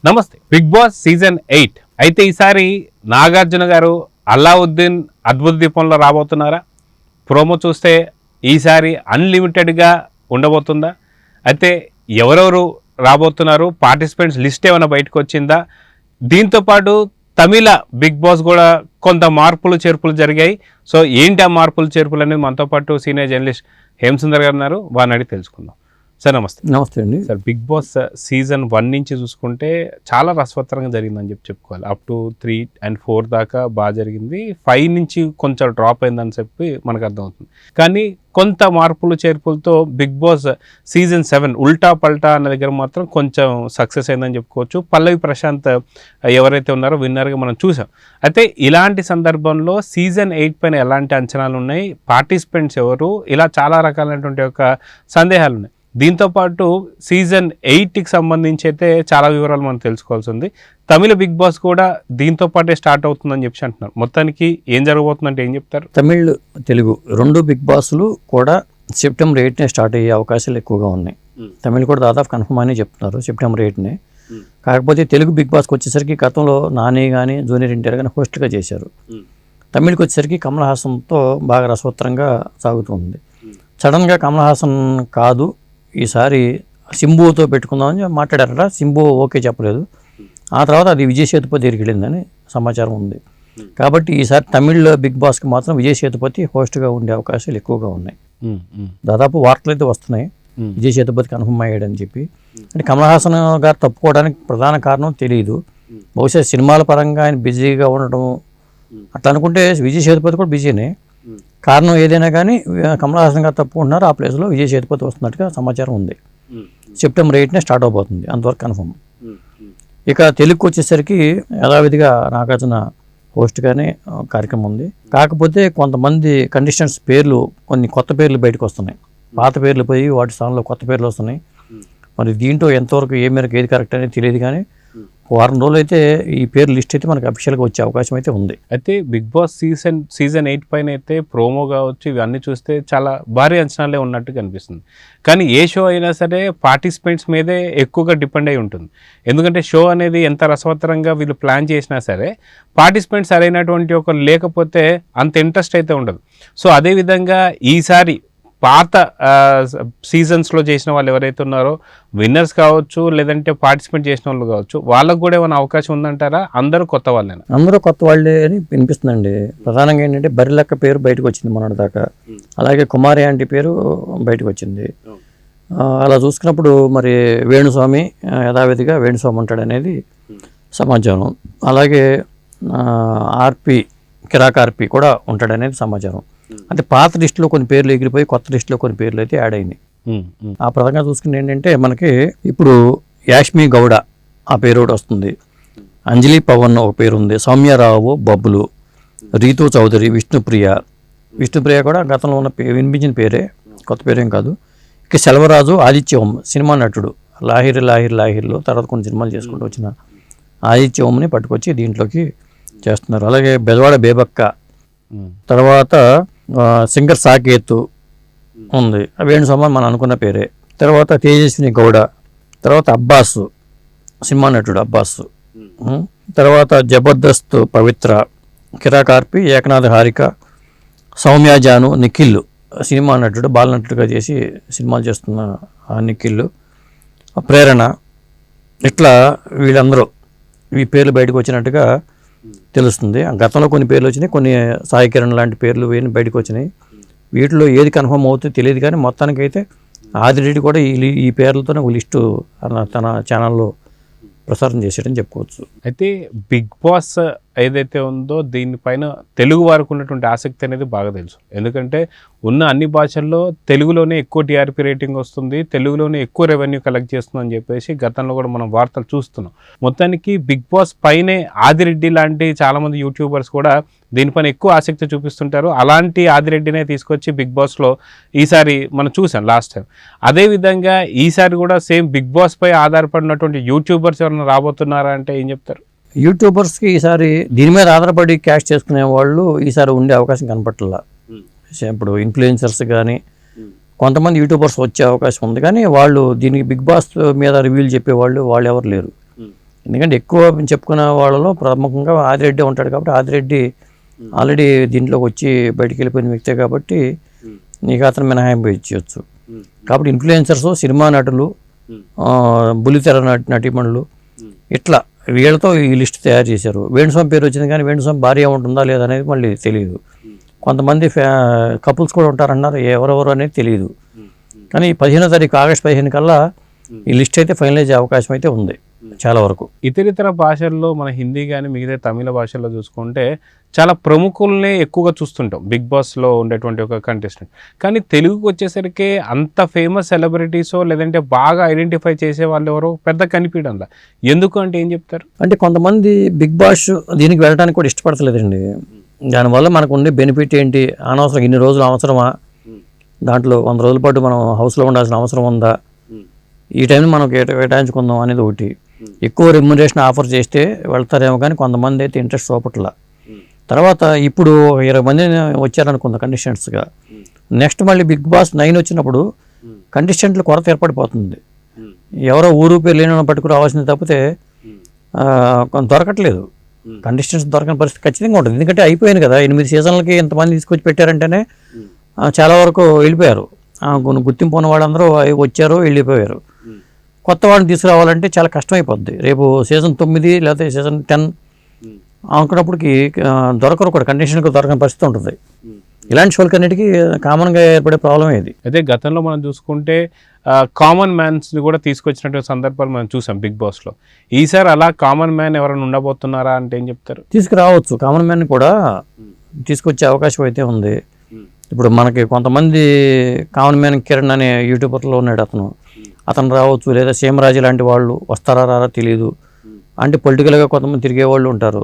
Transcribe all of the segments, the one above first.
నమస్తే. Big boss season 8 అయితే ఈసారి నాగార్జున గారు అల్లావుద్దీన్ అద్భుత దీపంలో రాబోతున్నారా? ప్రోమో చూస్తే ఈసారి అన్లిమిటెడ్గా ఉండబోతుందా? అయితే ఎవరెవరు రాబోతున్నారు? పార్టిసిపెంట్స్ లిస్ట్ ఏమైనా బయటకు వచ్చిందా? దీంతోపాటు తమిళ బిగ్ బాస్ కూడా కొంత మార్పులు చేర్పులు జరిగాయి. సో ఏంటి ఆ మార్పులు చేర్పులు అనేది మనతో పాటు సీనియర్ జర్నలిస్ట్ హేమసుందర్ గారు ఉన్నారు. వారిని అడిగి తెలుసుకుందాం. సార్ నమస్తే. నమస్తే అండి. సార్, బిగ్ బాస్ సీజన్ 1 నుంచి చూసుకుంటే చాలా రసవత్తరంగా జరిగిందని చెప్పుకోవాలి. అప్ టు 3 and 4 దాకా బాగా జరిగింది. 5 నుంచి కొంచెం డ్రాప్ అయిందని చెప్పి మనకు అర్థమవుతుంది. కానీ కొంత మార్పులు చేర్పులతో బిగ్ బాస్ సీజన్ 7 ఉల్టా పల్టా అన్న దగ్గర మాత్రం కొంచెం సక్సెస్ అయిందని చెప్పుకోవచ్చు. పల్లవి ప్రశాంత్ ఎవరైతే ఉన్నారో విన్నర్గా మనం చూసాం. అయితే ఇలాంటి సందర్భంలో సీజన్ 8 పైన ఎలాంటి అంచనాలు ఉన్నాయి, పార్టిసిపెంట్స్ ఎవరు, ఇలా చాలా రకాలైనటువంటి ఒక సందేహాలు ఉన్నాయి. దీంతోపాటు సీజన్ 8కి సంబంధించి అయితే చాలా వివరాలు మనం తెలుసుకోవాల్సి ఉంది. తమిళ బిగ్ బాస్ కూడా దీంతో పాటే స్టార్ట్ అవుతుందని చెప్పి అంటున్నారు. మొత్తానికి ఏం జరగబోతుందంటే ఏం చెప్తారు? తమిళ్, తెలుగు రెండు బిగ్ బాస్లు కూడా సెప్టెంబర్ 8నే స్టార్ట్ అయ్యే అవకాశాలు ఎక్కువగా ఉన్నాయి. తమిళ్ కూడా దాదాపు కన్ఫర్మ్ అని చెప్తున్నారు సెప్టెంబర్ 8నే. కాకపోతే తెలుగు బిగ్ బాస్కి వచ్చేసరికి గతంలో నాని కానీ జూనియర్ ఎన్టీఆర్ కానీ హోస్ట్గా చేశారు. తమిళకి వచ్చేసరికి కమల్ హాసన్తో బాగా రసవత్తరంగా సాగుతుంది. సడన్గా కమల్ హాసన్ కాదు, ఈసారి సింబుతో పెట్టుకుందామని మాట్లాడారట. సింబు ఓకే చెప్పలేదు. ఆ తర్వాత అది విజయ్ సేతుపతి దగ్గరికి వెళ్ళిందని సమాచారం ఉంది. కాబట్టి ఈసారి తమిళ్ బిగ్ బాస్కి మాత్రం విజయ్ సేతుపతి హోస్ట్గా ఉండే అవకాశాలు ఎక్కువగా ఉన్నాయి. దాదాపు వార్తలు అయితే వస్తున్నాయి విజయ్ సేతుపతి కన్ఫర్మ్ అయ్యాడని చెప్పి. అంటే కమల్ హాసన్ గారు తప్పుకోవడానికి ప్రధాన కారణం తెలియదు. బహుశా సినిమాల పరంగా ఆయన బిజీగా ఉండడం అట్లా అనుకుంటే విజయ్ సేతుపతి కూడా బిజీనే. కారణం ఏదైనా కానీ కమల్ హాసన్ గారు తప్పుకుంటున్నారు. ఆ ప్లేస్లో విజయ్ సేతుపతి వస్తున్నట్టుగా సమాచారం ఉంది. సెప్టెంబర్ 8నే స్టార్ట్ అవబోతుంది, అంతవరకు కన్ఫర్మ్. ఇక తెలుగుకి వచ్చేసరికి యథావిధిగా నాగార్జున హోస్ట్గానే కార్యక్రమం ఉంది. కాకపోతే కొంతమంది కంటెస్టెంట్స్ పేర్లు, కొన్ని కొత్త పేర్లు బయటకు వస్తున్నాయి. పాత పేర్లు పోయి వాటి స్థానంలో కొత్త పేర్లు వస్తున్నాయి. మరి దీంట్లో ఎంతవరకు ఏ మేరకు ఏది కరెక్ట్ అనేది తెలియదు. కానీ వారం రోజులు అయితే ఈ పేరు లిస్ట్ అయితే మనకు అఫీషియల్గా వచ్చే అవకాశం అయితే ఉంది. అయితే బిగ్ బాస్ సీజన్ 8 పైన అయితే ప్రోమో కావచ్చు, ఇవన్నీ చూస్తే చాలా భారీ అంచనాలే ఉన్నట్టు కనిపిస్తుంది. కానీ ఏ షో అయినా సరే పార్టిసిపెంట్స్ మీదే ఎక్కువగా డిపెండ్ అయి ఉంటుంది. ఎందుకంటే షో అనేది ఎంత రసవత్తరంగా వీళ్ళు ప్లాన్ చేసినా సరే పార్టిసిపెంట్స్ సరైనటువంటి ఒక లేకపోతే అంత ఇంట్రెస్ట్ అయితే ఉండదు. సో అదేవిధంగా ఈసారి పాత సీజన్స్లో చేసిన వాళ్ళు ఎవరైతే ఉన్నారో విన్నర్స్ కావచ్చు, లేదంటే పార్టిసిపేట్ చేసిన వాళ్ళు కావచ్చు, వాళ్ళకు కూడా ఏమైనా అవకాశం ఉందంటారా? అందరూ కొత్త వాళ్ళేనా? అందరూ కొత్త వాళ్ళే అని వినిపిస్తుందండి. ప్రధానంగా ఏంటంటే బర్రెలక్క పేరు బయటకు వచ్చింది మొన్నటి దాకా. అలాగే కుమారి ఆంటీ పేరు బయటకు వచ్చింది. అలా చూసుకున్నప్పుడు మరి వేణుస్వామి యథావిధిగా వేణుస్వామి ఉంటాడు అనేది సమాచారం. అలాగే ఆర్పి కిరాక్ ఆర్పి కూడా ఉంటాడనేది సమాచారం. అంటే పాత లిస్టులో కొన్ని పేర్లు ఎగిరిపోయి కొత్త లిస్టులో కొన్ని పేర్లు అయితే యాడ్ అయినాయి. ఆ ప్రధానంగా చూసుకుంటే ఏంటంటే మనకి ఇప్పుడు యాష్మి గౌడ ఆ పేరు ఒకటి వస్తుంది. అంజలి పవన్ ఒక పేరు ఉంది. సౌమ్యారావు, బబ్బులు, రీతు చౌదరి, విష్ణుప్రియ కూడా గతంలో ఉన్న వినిపించిన పేరే, కొత్త పేరేం కాదు. ఇక సెల్వరాజు, ఆదిత్య ఓం సినిమా నటుడు, లాహిర్లో తర్వాత కొన్ని సినిమాలు చేసుకుంటూ వచ్చిన ఆదిత్య ఓంని పట్టుకొచ్చి దీంట్లోకి చేస్తున్నారు. అలాగే బెజవాడ బేబక్క, తర్వాత సింగర్ సాకేతు ఉంది. వేణుస్వామి మనం అనుకున్న పేరే. తర్వాత తేజస్విని గౌడ, తర్వాత అబ్బాస్ సినిమా నటుడు అబ్బాస్, తర్వాత జబర్దస్త్ పవిత్ర, కిరాక్ ఆర్పి, ఏకనాథ్ హారిక, సౌమ్య జాను, నిఖిల్ సినిమా నటుడు, బాలనటుడుగా చేసి సినిమాలు చేస్తున్న నిఖిల్, ప్రేరణ, ఇట్లా వీళ్ళందరూ ఈ పేర్లు బయటకు వచ్చినట్టుగా తెలుస్తుంది. గతంలో కొన్ని పేర్లు వచ్చినాయి, కొన్ని సాయి కిరణ్ లాంటి పేర్లు బయటకు వచ్చినాయి. వీటిలో ఏది కన్ఫర్మ్ అవుతుందో తెలియదు. కానీ మొత్తానికైతే ఆదిరెడ్డి కూడా ఈ పేర్లతోనే ఒక లిస్టు తన ఛానల్లో ప్రసారం చేసేటని చెప్పుకోవచ్చు. అయితే బిగ్ బాస్ ఏదైతే ఉందో దీనిపైన తెలుగు వారికి ఉన్నటువంటి ఆసక్తి అనేది బాగా తెలుసు. ఎందుకంటే ఉన్న అన్ని భాషల్లో తెలుగులోనే ఎక్కువ టీఆర్పీ రేటింగ్ వస్తుంది, తెలుగులోనే ఎక్కువ రెవెన్యూ కలెక్ట్ చేస్తుంది అని చెప్పేసి గతంలో కూడా మనం వార్తలు చూస్తున్నాం. మొత్తానికి బిగ్ బాస్ పైనే ఆదిరెడ్డి లాంటి చాలామంది యూట్యూబర్స్ కూడా దీనిపైన ఎక్కువ ఆసక్తి చూపిస్తుంటారు. అలాంటి ఆదిరెడ్డినే తీసుకొచ్చి బిగ్ బాస్లో ఈసారి మనం చూసాం లాస్ట్ టైం. అదేవిధంగా ఈసారి కూడా సేమ్ బిగ్ బాస్ పై ఆధారపడినటువంటి యూట్యూబర్స్ ఎవరైనా రాబోతున్నారా అంటే ఏం చెప్తారు? యూట్యూబర్స్కి ఈసారి దీని మీద ఆధారపడి క్యాష్ చేసుకునే వాళ్ళు ఈసారి ఉండే అవకాశం కనపట్లా. ఇప్పుడు ఇన్ఫ్లుయెన్సర్స్ కానీ కొంతమంది యూట్యూబర్స్ వచ్చే అవకాశం ఉంది. కానీ వాళ్ళు దీనికి బిగ్ బాస్ మీద రివ్యూలు చెప్పేవాళ్ళు ఎవరు లేరు. ఎందుకంటే ఎక్కువ చెప్పుకున్న వాళ్ళలో ప్రముఖంగా ఆదిరెడ్డి ఉంటాడు కాబట్టి ఆదిరెడ్డి ఆల్రెడీ దీంట్లోకి వచ్చి బయటికి వెళ్ళిపోయిన వ్యక్తే కాబట్టి నీకు అతను మినహాయింపు ఇచ్చేయచ్చు. కాబట్టి ఇన్ఫ్లుయెన్సర్స్, సినిమా నటులు, బుల్లితెర నటీమణులు ఇట్లా వీళ్ళతో ఈ లిస్ట్ తయారు చేశారు. వేణుస్వామి పేరు వచ్చింది కానీ వేణుస్వామి భార్య ఉంటుందా లేదా అనేది మళ్ళీ తెలియదు. కొంతమంది కపుల్స్ కూడా ఉంటారన్నారు, ఎవరెవరు అనేది తెలియదు. కానీ 15వ తారీఖు ఆగస్టు 15 కల్లా ఈ లిస్ట్ అయితే ఫైనలైజ్ అయ్యే అవకాశం అయితే ఉంది చాలా వరకు. ఇతర భాషల్లో మన హిందీ కానీ మిగతా తమిళ భాషల్లో చూసుకుంటే చాలా ప్రముఖుల్నే ఎక్కువగా చూస్తుంటాం బిగ్ బాస్లో ఉండేటువంటి ఒక కంటెస్టెంట్. కానీ తెలుగుకి వచ్చేసరికి అంత ఫేమస్ సెలబ్రిటీసో లేదంటే బాగా ఐడెంటిఫై చేసే వాళ్ళు ఎవరో పెద్ద కనిపించడంలా. ఎందుకు అంటే ఏం చెప్తారు? అంటే కొంతమంది బిగ్ బాస్ దీనికి వెళ్ళడానికి కూడా ఇష్టపడతలేదండి. దానివల్ల మనకు ఉండే బెనిఫిట్ ఏంటి? అనవసరం ఇన్ని రోజులు అవసరమా? దాంట్లో 100 రోజుల పాటు మనం హౌస్లో ఉండాల్సిన అవసరం ఉందా? ఈ టైంని మనం కేటాయించుకుందాం అనేది ఒకటి. ఎక్కువ రెమ్యునరేషన్ ఆఫర్ చేస్తే వెళ్తారేమో కానీ కొంతమంది అయితే ఇంట్రెస్ట్ చూపట్ల. తర్వాత ఇప్పుడు 20 మంది వచ్చారనుకుందాం కంటెస్టెంట్స్గా. నెక్స్ట్ మళ్ళీ బిగ్ బాస్ 9 వచ్చినప్పుడు కంటెస్టెంట్లు కొరత ఏర్పడిపోతుంది. ఎవరో ఊరు పేరు లేని పట్టుకు రావాల్సింది తప్పితే దొరకట్లేదు. కంటెస్టెంట్స్ దొరకని పరిస్థితి ఖచ్చితంగా ఉంటుంది. ఎందుకంటే అయిపోయింది కదా, 8 సీజన్లకి ఎంతమంది తీసుకొచ్చి పెట్టారంటేనే చాలా వరకు వెళ్ళిపోయారు. కొన్ని గుర్తింపు ఉన్న వాళ్ళందరూ వచ్చారు, వెళ్ళిపోయారు. కొత్త వాళ్ళని తీసుకురావాలంటే చాలా కష్టమైపోద్ది. రేపు సీజన్ 9 లేకపోతే సీజన్ 10 అనుకున్నప్పటికి దొరకరు కూడా, కంటెస్టెంట్కి దొరకని పరిస్థితి ఉంటుంది. ఇలాంటి షోలకి అన్నిటికీ కామన్గా ఏర్పడే ప్రాబ్లం ఇది. అయితే గతంలో మనం చూసుకుంటే కామన్ మ్యాన్స్ని కూడా తీసుకొచ్చినటువంటి సందర్భాలు మనం చూసాం బిగ్ బాస్లో. ఈసారి అలా కామన్ మ్యాన్ ఎవరైనా ఉండబోతున్నారా అంటే ఏం చెప్తారు? తీసుకురావచ్చు, కామన్ మ్యాన్ కూడా తీసుకొచ్చే అవకాశం అయితే ఉంది. ఇప్పుడు మనకి కొంతమంది కామన్ మ్యాన్ కిరణ్ అనే యూట్యూబర్లో ఉన్నాడు, అతను రావచ్చు. లేదా సీమరాజు లాంటి వాళ్ళు వస్తారా రారా తెలియదు. అంటే పొలిటికల్గా కొంతమంది తిరిగే వాళ్ళు ఉంటారు.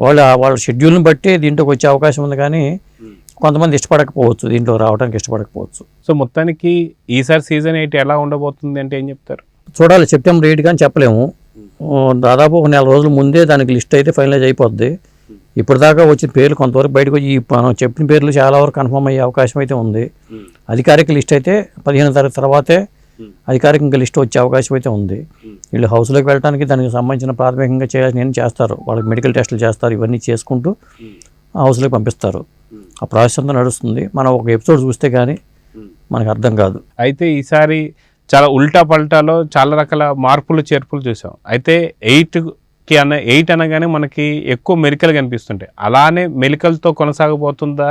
వాళ్ళ షెడ్యూల్ని బట్టి దీంట్లోకి వచ్చే అవకాశం ఉంది. కానీ కొంతమంది ఇష్టపడకపోవచ్చు, దీంట్లో రావడానికి ఇష్టపడకపోవచ్చు. సో మొత్తానికి ఈసారి సీజన్ 8 ఎలా ఉండబోతుంది అంటే ఏం చెప్తారు? చూడాలి, సెప్టెంబర్ 8 కానీ చెప్పలేము. దాదాపు ఒక 4 రోజుల ముందే దానికి లిస్ట్ అయితే ఫైనలైజ్ అయిపోద్ది. ఇప్పుడు దాకా వచ్చిన పేర్లు కొంతవరకు బయటకు వచ్చి మనం చెప్పిన పేర్లు చాలా వరకు కన్ఫర్మ్ అయ్యే అవకాశం అయితే ఉంది. అధికారిక లిస్ట్ అయితే 15వ తారీఖు తర్వాతే అధికారికంగా లిస్ట్ వచ్చే అవకాశం అయితే ఉంది. వీళ్ళు హౌస్లోకి వెళ్ళడానికి దానికి సంబంధించిన ప్రాథమికంగా చేయాల్సిన చేస్తారు. వాళ్ళకి మెడికల్ టెస్టులు చేస్తారు, ఇవన్నీ చేసుకుంటూ హౌస్లోకి పంపిస్తారు. ఆ ప్రాసెస్ అంతా నడుస్తుంది. మనం ఒక ఎపిసోడ్ చూస్తే కానీ మనకు అర్థం కాదు. అయితే ఈసారి చాలా ఉల్టా పల్టాలో చాలా రకాల మార్పులు చేర్పులు చూసాం. అయితే 8 అనగానే మనకి ఎక్కువ మెలికలు కనిపిస్తుంటాయి. అలానే మెలికలతో కొనసాగబోతుందా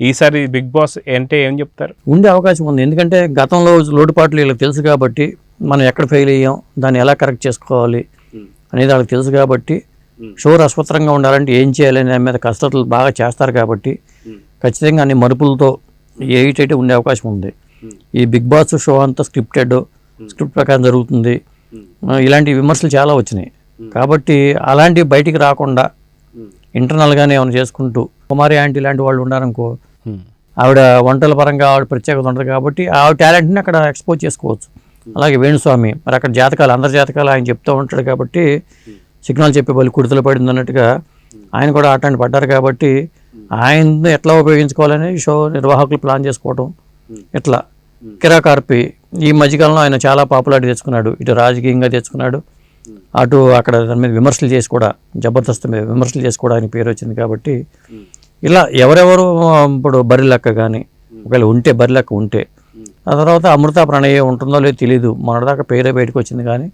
ఈసారి బిగ్ బాస్ అంటే ఏం చెప్తారు? ఉండే అవకాశం ఉంది. ఎందుకంటే గతంలో లోటుపాట్లు వీళ్ళకి తెలుసు కాబట్టి, మనం ఎక్కడ ఫెయిల్ అయ్యాం, దాన్ని ఎలా కరెక్ట్ చేసుకోవాలి అనేది వాళ్ళకి తెలుసు కాబట్టి, షో రసవత్తరంగా ఉండాలంటే ఏం చేయాలి అనే మీద కసరత్తులు బాగా చేస్తారు కాబట్టి ఖచ్చితంగా అన్ని మరుపులతో 8 ఉండే అవకాశం ఉంది. ఈ బిగ్ బాస్ షో అంతా స్క్రిప్ట్ ప్రకారం జరుగుతుంది. ఇలాంటి విమర్శలు చాలా వచ్చినాయి కాబట్టి అలాంటివి బయటికి రాకుండా ఇంటర్నల్గానే ఏమైనా చేసుకుంటూ, కుమారి ఆంటీ లాంటి వాళ్ళు ఉన్నారనుకో, ఆవిడ వంటల పరంగా ఆవిడ ప్రత్యేకత ఉంటుంది కాబట్టి ఆవిడ టాలెంట్ని అక్కడ ఎక్స్పోజ్ చేసుకోవచ్చు. అలాగే వేణుస్వామి మరి అక్కడ జాతకాలు, అందరి జాతకాలు ఆయన చెప్తూ ఉంటాడు కాబట్టి సిగ్నల్ చెప్పే వాళ్ళు కుడితలు పడింది అన్నట్టుగా ఆయన కూడా అట్లాంటి పడ్డారు కాబట్టి ఆయన్ని ఎట్లా ఉపయోగించుకోవాలని షో నిర్వాహకులు ప్లాన్ చేసుకోవటం. ఇట్లా కిరాకార్పి ఈ మధ్యకాలంలో ఆయన చాలా పాపులారిటీ తెచ్చుకున్నాడు, ఇటు రాజకీయంగా తెచ్చుకున్నాడు, అటు అక్కడ దాని మీద విమర్శలు చేసి కూడా, జబర్దస్త్ మీద విమర్శలు చేసి కూడా ఆయన పేరు వచ్చింది కాబట్టి ఇలా ఎవరెవరు ఇప్పుడు బరిలెక్క కానీ ఒకవేళ ఉంటే బరిలెక్క ఉంటే, ఆ తర్వాత అమృత ప్రణయ్ ఉంటుందో లేదో తెలియదు, మొన్నటిదాకా పేరే బయటకు వచ్చింది కానీ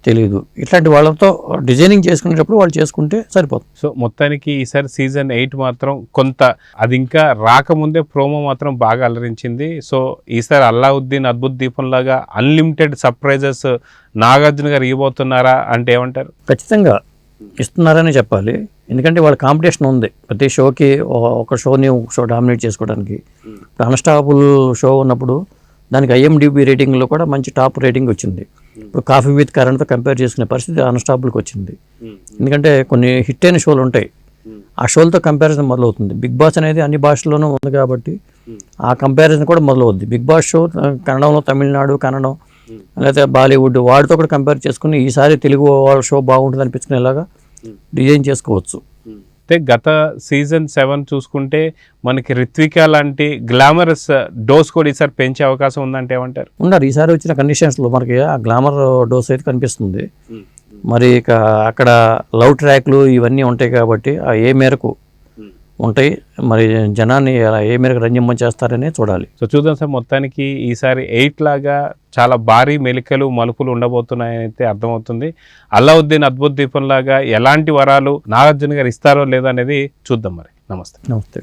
తెలియదు. ఇట్లాంటి వాళ్ళతో డిజైనింగ్ చేసుకునేటప్పుడు వాళ్ళు చేసుకుంటే సరిపోతుంది. సో మొత్తానికి ఈసారి సీజన్ 8 మాత్రం కొంత అది ఇంకా రాకముందే ప్రోమో మాత్రం బాగా అలరించింది. సో ఈసారి అల్లావుద్దీన్ అద్భుత దీపంలాగా అన్లిమిటెడ్ సర్ప్రైజెస్ నాగార్జున గారు ఇవ్వబోతున్నారా అంటే ఏమంటారు? ఖచ్చితంగా ఇస్తున్నారని చెప్పాలి. ఎందుకంటే వాళ్ళ కాంపిటీషన్ ఉంది. ప్రతి షోకి ఒక షో డామినేట్ చేసుకోవడానికి. అన్స్టాపబుల్ షో ఉన్నప్పుడు దానికి IMDb రేటింగ్లో కూడా మంచి టాప్ రేటింగ్ వచ్చింది. ఇప్పుడు కాఫీ విత్ కరణ్తో కంపేర్ చేసుకునే పరిస్థితి అన్స్టాపబుల్కి వచ్చింది. ఎందుకంటే కొన్ని హిట్ అయిన షోలు ఉంటాయి, ఆ షోలతో కంపారిజన్ మొదలవుతుంది. బిగ్ బాస్ అనేది అన్ని భాషల్లోనూ ఉంది కాబట్టి ఆ కంపారిజన్ కూడా మొదలవుద్ది. బిగ్ బాస్ షో కన్నడంలో, తమిళనాడు, కన్నడం లేకపోతే బాలీవుడ్ వాటితో కూడా కంపేర్ చేసుకుని ఈసారి తెలుగు వాళ్ళ షో బాగుంటుంది అనిపించుకునేలాగా డిజైన్ చేసుకోవచ్చు. అయితే గత సీజన్ 7 చూసుకుంటే మనకి రిత్విక లాంటి గ్లామరస్ డోస్ కూడా ఈసారి పెంచే అవకాశం ఉందంటే ఏమంటారు? ఉన్నారు. ఈసారి వచ్చిన కండిషన్స్లో మనకి ఆ గ్లామర్ డోస్ అయితే కనిపిస్తుంది. మరి ఇక అక్కడ లవ్ ట్రాక్లు ఇవన్నీ ఉంటాయి కాబట్టి ఆ ఏ మేరకు ఉంటాయి, మరి జనాన్ని ఏ మేరకు రంజింప చేస్తారనే చూడాలి. సో చూద్దాం సార్, మొత్తానికి ఈసారి 8 లాగా చాలా భారీ మెలికలు మలుపులు ఉండబోతున్నాయని అయితే అర్థమవుతుంది. అల్లావుద్దీన్ అద్భుత దీపం లాగా ఎలాంటి వరాలు నాగార్జున గారు ఇస్తారో లేదో అనేది చూద్దాం. మరి నమస్తే. నమస్తే.